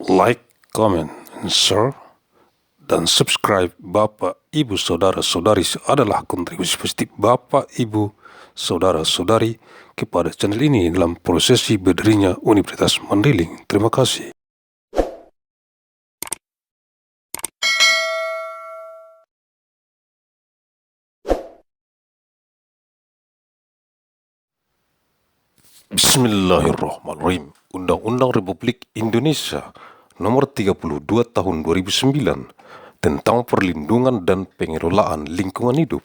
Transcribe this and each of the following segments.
like, comment, and share, dan subscribe Bapak, Ibu, Saudara-saudari adalah kontribusi positif Bapak, Ibu, Saudara-saudari kepada channel ini dalam prosesi berdirinya Universitas Mandailing. Terima kasih. Bismillahirrahmanirrahim. Undang-Undang Republik Indonesia Nomor 32 Tahun 2009 tentang perlindungan dan pengelolaan lingkungan hidup.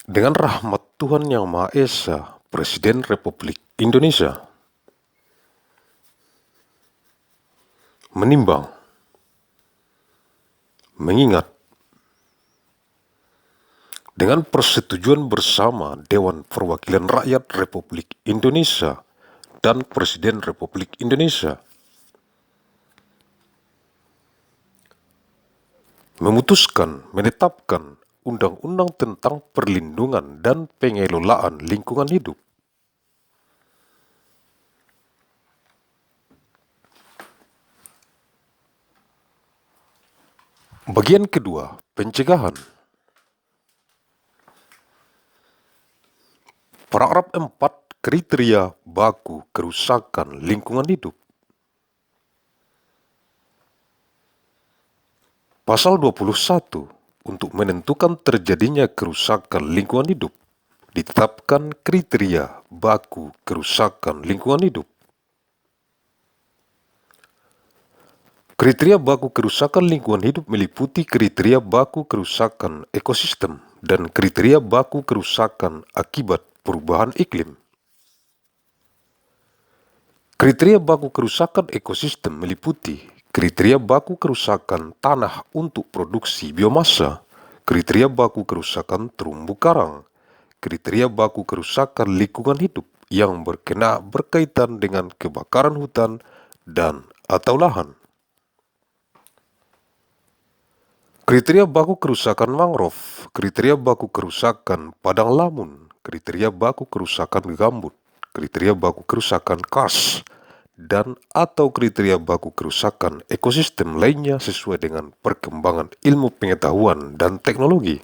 Dengan rahmat Tuhan Yang Maha Esa, Presiden Republik Indonesia menimbang, mengingat, dengan persetujuan bersama Dewan Perwakilan Rakyat Republik Indonesia dan Presiden Republik Indonesia, memutuskan menetapkan Undang-Undang tentang Perlindungan dan Pengelolaan Lingkungan Hidup. Bagian kedua, pencegahan. Paragraf 4, kriteria baku kerusakan lingkungan hidup. Pasal 21, untuk menentukan terjadinya kerusakan lingkungan hidup, ditetapkan kriteria baku kerusakan lingkungan hidup. Kriteria baku kerusakan lingkungan hidup meliputi kriteria baku kerusakan ekosistem dan kriteria baku kerusakan akibat perubahan iklim. Kriteria baku kerusakan ekosistem meliputi kriteria baku kerusakan tanah untuk produksi biomasa, kriteria baku kerusakan terumbu karang, kriteria baku kerusakan lingkungan hidup yang berkaitan dengan kebakaran hutan dan atau lahan. Kriteria baku kerusakan mangrove, kriteria baku kerusakan padang lamun, kriteria baku kerusakan gambut, kriteria baku kerusakan kars, dan atau kriteria baku kerusakan ekosistem lainnya sesuai dengan perkembangan ilmu pengetahuan dan teknologi.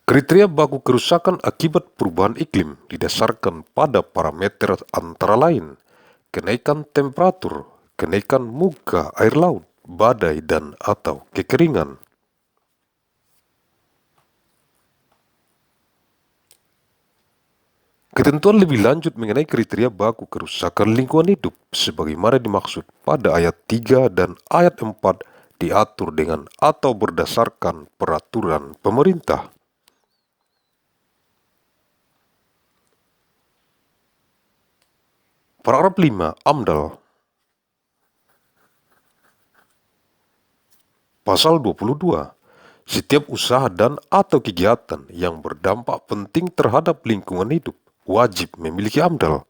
Kriteria baku kerusakan akibat perubahan iklim didasarkan pada parameter antara lain kenaikan temperatur, kenaikan muka air laut, badai dan atau kekeringan. Ketentuan lebih lanjut mengenai kriteria baku kerusakan lingkungan hidup sebagaimana dimaksud pada ayat 3 dan ayat 4 diatur dengan atau berdasarkan peraturan pemerintah. Paragraf 5, AMDAL. Pasal 22. Setiap usaha dan atau kegiatan yang berdampak penting terhadap lingkungan hidup wajib memiliki AMDAL.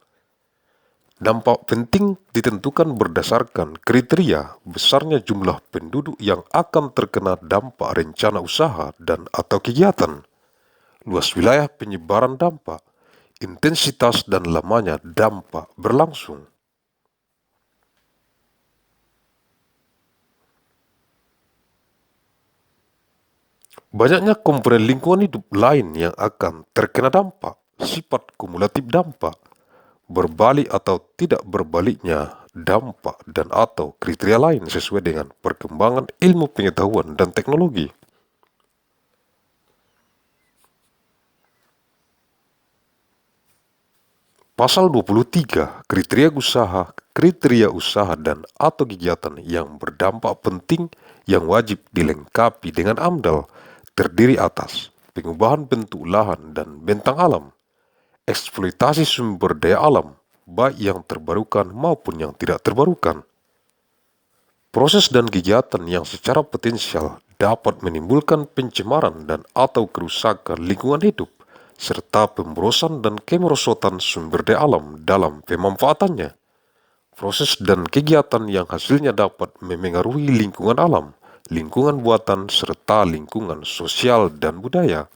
Dampak penting ditentukan berdasarkan kriteria besarnya jumlah penduduk yang akan terkena dampak rencana usaha dan atau kegiatan, luas wilayah penyebaran dampak, intensitas dan lamanya dampak berlangsung. Banyaknya komponen lingkungan hidup lain yang akan terkena dampak, sifat kumulatif dampak, berbalik atau tidak berbaliknya dampak dan atau kriteria lain sesuai dengan perkembangan ilmu pengetahuan dan teknologi. Pasal 23, kriteria usaha dan atau kegiatan yang berdampak penting yang wajib dilengkapi dengan AMDAL terdiri atas pengubahan bentuk lahan dan bentang alam, eksploitasi sumber daya alam, baik yang terbarukan maupun yang tidak terbarukan, proses dan kegiatan yang secara potensial dapat menimbulkan pencemaran dan atau kerusakan lingkungan hidup, serta pemborosan dan kemerosotan sumber daya alam dalam pemanfaatannya, proses dan kegiatan yang hasilnya dapat memengaruhi lingkungan alam, lingkungan buatan, serta lingkungan sosial dan budaya.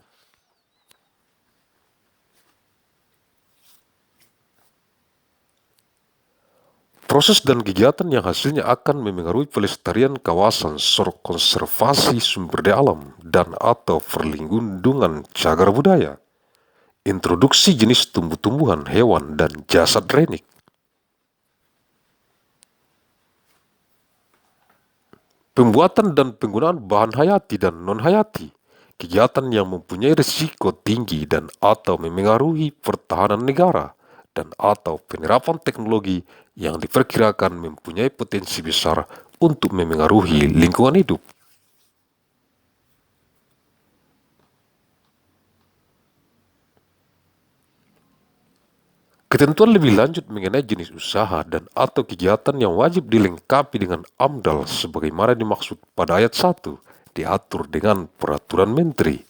Proses dan kegiatan yang hasilnya akan memengaruhi pelestarian kawasan, konservasi sumber daya alam, dan atau perlindungan cagar budaya. Introduksi jenis tumbuh-tumbuhan, hewan, dan jasad renik. Pembuatan dan penggunaan bahan hayati dan non-hayati. Kegiatan yang mempunyai risiko tinggi dan atau memengaruhi pertahanan negara dan atau penerapan teknologi yang diperkirakan mempunyai potensi besar untuk memengaruhi lingkungan hidup. Ketentuan lebih lanjut mengenai jenis usaha dan atau kegiatan yang wajib dilengkapi dengan AMDAL sebagaimana dimaksud pada ayat 1 diatur dengan Peraturan Menteri.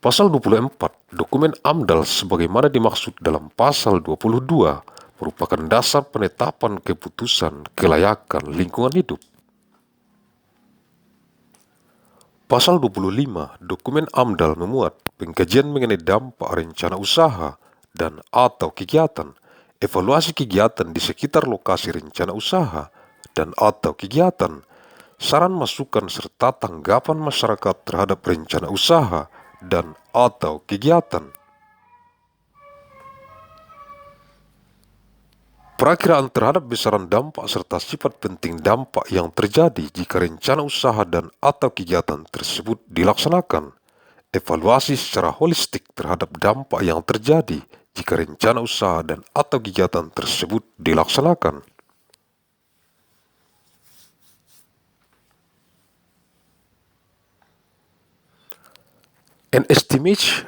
Pasal 24, dokumen AMDAL sebagaimana dimaksud dalam pasal 22 merupakan dasar penetapan keputusan kelayakan lingkungan hidup. Pasal 25, dokumen AMDAL memuat pengkajian mengenai dampak rencana usaha dan atau kegiatan, evaluasi kegiatan di sekitar lokasi rencana usaha dan atau kegiatan, saran masukan serta tanggapan masyarakat terhadap rencana usaha dan atau kegiatan. Perakiraan terhadap besaran dampak serta sifat penting dampak yang terjadi jika rencana usaha dan atau kegiatan tersebut dilaksanakan. Evaluasi secara holistik terhadap dampak yang terjadi jika rencana usaha dan atau kegiatan tersebut dilaksanakan. An estimate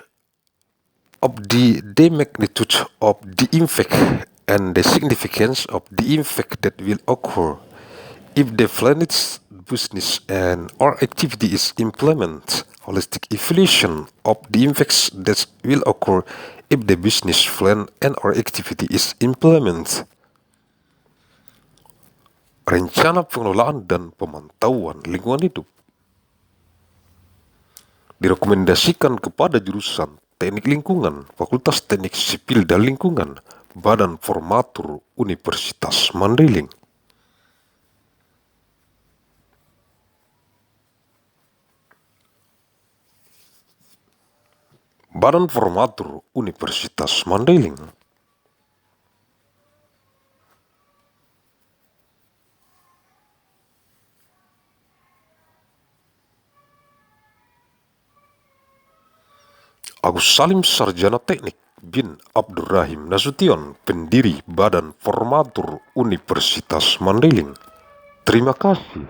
of the magnitude of the impact and the significance of the impact that will occur if the planet's business and or activity is implement. Holistic evaluation of the impacts that will occur if the business plan and or activity is implement. Rencana pengelolaan dan pemantauan lingkungan hidup direkomendasikan kepada jurusan Teknik Lingkungan, Fakultas Teknik Sipil dan Lingkungan, Badan Formatur Universitas Mandailing. Badan Formatur Universitas Mandailing. Agus Salim Sarjana Teknik bin Abdurrahim Nasution, pendiri Badan Formatur Universitas Mandailing. Terima kasih.